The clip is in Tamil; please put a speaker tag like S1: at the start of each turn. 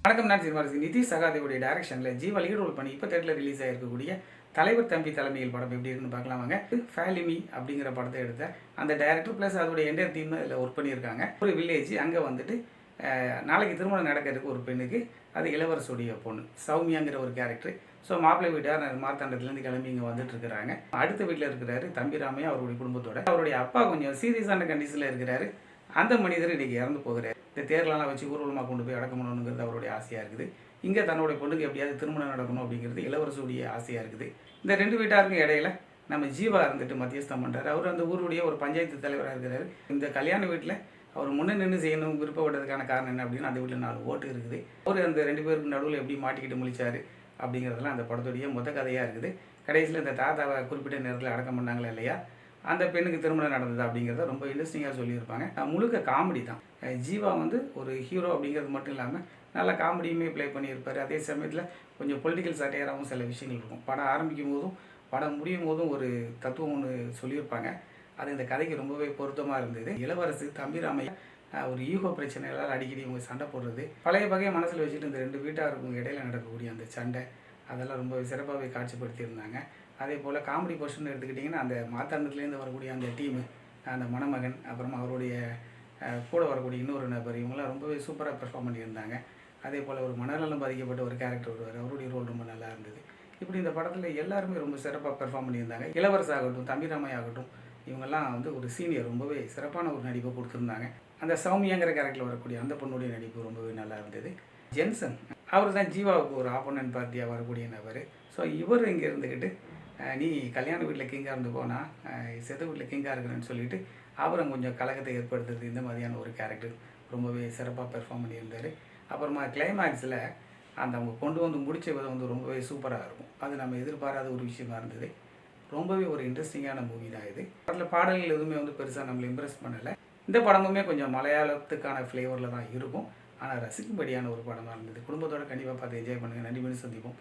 S1: வணக்கம். நான் சினிமாரசி. நிதிஷ் சகாதேவுடைய டைரக்ஷனில் ஜீவா லீட் ரோல் பண்ணி இப்போ தேட்டரில் ரிலீஸ் ஆகிருக்கக்கூடிய தலைவர் தம்பி தலைமையில் படம் எப்படி இருக்குன்னு பார்க்கலாம் வாங்க. ஃபேலிமி அப்படிங்கிற படத்தை எடுத்த அந்த டைரக்டர் ப்ளஸ் அதோடைய என்டையர் டீம் தான் இதில் ஒர்க் பண்ணியிருக்காங்க. ஒரு வில்லேஜ் அங்கே வந்துட்டு நாளைக்கு திருமணம் நடக்கிறதுக்கு ஒரு பெண்ணுக்கு அது இளவரசுடைய பொண்ணு சௌமியாங்கிற ஒரு கேரக்டர். ஸோ மாப்பிள்ளை வீட்டார் மார்த்தாண்டத்துலேருந்து கிளம்பி இங்கே வந்துட்டு இருக்கிறாங்க. அடுத்த வீட்டில் இருக்கிறாரு தம்பி ராமையா அவருடைய குடும்பத்தோட. அவருடைய அப்பா கொஞ்சம் சீரியஸான கண்டிஷனில் இருக்கிறாரு. அந்த மனிதர் இன்றைக்கி இறந்து போகிறார். இந்த தேர்லாம் வச்சு ஊர்வலமாக கொண்டு போய் அடக்கம் பண்ணணுங்கிறது அவருடைய ஆசையாக இருக்குது. இங்கே தன்னுடைய பொண்ணுக்கு எப்படியாவது திருமணம் நடக்கணும் அப்படிங்கிறது இளவரசுடைய ஆசையாக இருக்குது. இந்த ரெண்டு வீட்டாருக்கும் இடையில நம்ம ஜீவா இருந்துட்டு மத்தியஸ்தம் பண்ணுறாரு. அவர் அந்த ஊருடைய ஒரு பஞ்சாயத்து தலைவராக இருக்கிறாரு. இந்த கல்யாண வீட்டில் அவர் முன்னே நின்று செய்யணும் விருப்பப்பட்டதுக்கான காரணம் என்ன அப்படின்னா அந்த வீட்டில் 4 ஓட்டு இருக்குது. அவர் அந்த 2 பேருக்கு நடுவில் எப்படி மாட்டிக்கிட்டு முழிச்சார் அப்படிங்கிறதுலாம் அந்த படத்துடைய மொத்த கதையாக இருக்குது. கடைசியில் இந்த தாத்தாவை குறிப்பிட்ட நேரத்தில் அடக்கம் பண்ணாங்களா இல்லையா, அந்த பெண்ணுக்கு திருமணம் நடந்தது அப்படிங்கிறத ரொம்ப இன்ட்ரெஸ்டிங்காக சொல்லியிருப்பாங்க. முழுக்க காமெடி தான். ஜீவா வந்து ஒரு ஹீரோ அப்படிங்கிறது மட்டும் இல்லாமல் நல்லா காமெடியுமே ப்ளே பண்ணியிருப்பார். அதே சமயத்தில் கொஞ்சம் பொலிட்டிக்கல் சட்டையராகவும் சில விஷயங்கள் இருக்கும். படம் ஆரம்பிக்கும் போதும் படம் முடியும் போதும் ஒரு தத்துவம் ஒன்று சொல்லியிருப்பாங்க. அது இந்த கதைக்கு ரொம்பவே பொருத்தமாக இருந்தது. இளவரசு தம்பி ராமையா ஒரு ஈகோ பிரச்சனைகளால் அடிக்கடி இவங்க சண்டை போடுறது, பழைய பகையை மனசில் வச்சுட்டு இந்த 2 வீட்டாருக்கும் இடையில நடக்கக்கூடிய அந்த சண்டை அதெல்லாம் ரொம்ப சிறப்பாகவே காட்சிப்படுத்தியிருந்தாங்க. அதே போல் காமெடி போர்ஷன் எடுத்துக்கிட்டிங்கன்னா அந்த மாத்தாண்டத்துலேருந்து வரக்கூடிய அந்த டீமு, அந்த மணமகன், அப்புறமா அவருடைய கூட வரக்கூடிய இன்னொரு நபர், இவங்களாம் ரொம்பவே சூப்பராக பெர்ஃபார்ம் பண்ணியிருந்தாங்க. அதே போல் ஒரு மனநலம் பாதிக்கப்பட்ட ஒரு கேரக்டர் வருவார். அவருடைய ரோல் ரொம்ப நல்லா இருந்தது. இப்படி இந்த படத்தில் எல்லாருமே ரொம்ப சிறப்பாக பெர்ஃபார்ம் பண்ணியிருந்தாங்க. இளவரசு ஆகட்டும், தம்பி ராமையா ஆகட்டும், இவங்கெல்லாம் வந்து ஒரு சீனியர் ரொம்பவே சிறப்பான ஒரு நடிப்பை கொடுத்துருந்தாங்க. அந்த சௌமியாங்கிற கேரக்டரில் வரக்கூடிய அந்த பொண்ணுடைய நடிப்பு ரொம்பவே நல்லா இருந்தது. ஜென்சன் அவர் தான் ஜீவாவுக்கு ஒரு ஆப்போனன்ட் பார்ட்டியாக வரக்கூடிய நபர். ஸோ இவர் இங்கே இருந்துக்கிட்டு நீ கல்யாண வீட்டில் கிங்காக இருந்து போனால் செத்து வீட்டில் கிங்காக இருக்கிறேன்னு சொல்லிட்டு அவரும் கொஞ்சம் கலகத்தை ஏற்படுத்துறது, இந்த மாதிரியான ஒரு கேரக்டர் ரொம்பவே சிறப்பாக பெர்ஃபார்ம் பண்ணியிருந்தார். அப்புறமா கிளைமேக்ஸில் அந்த அவங்க கொண்டு வந்து முடித்த விதம் வந்து ரொம்பவே சூப்பராக இருக்கும். அது நம்ம எதிர்பாராத ஒரு விஷயமா இருந்தது. ரொம்பவே ஒரு இன்ட்ரெஸ்டிங்கான மூவி தான் இது. அதில் பாடல்கள் எதுவுமே வந்து பெருசாக நம்மளை இம்ப்ரெஸ் பண்ணலை. இந்த படமுமே கொஞ்சம் மலையாளத்துக்கான ஃப்ளேவரில் தான் இருக்கும். ஆனால் ரசிக்கும்படியான ஒரு படமாக இருந்தது. குடும்பத்தோடு கண்டிப்பாக பார்த்து என்ஜாய் பண்ணுங்கள். நன்றி, சந்திப்போம்.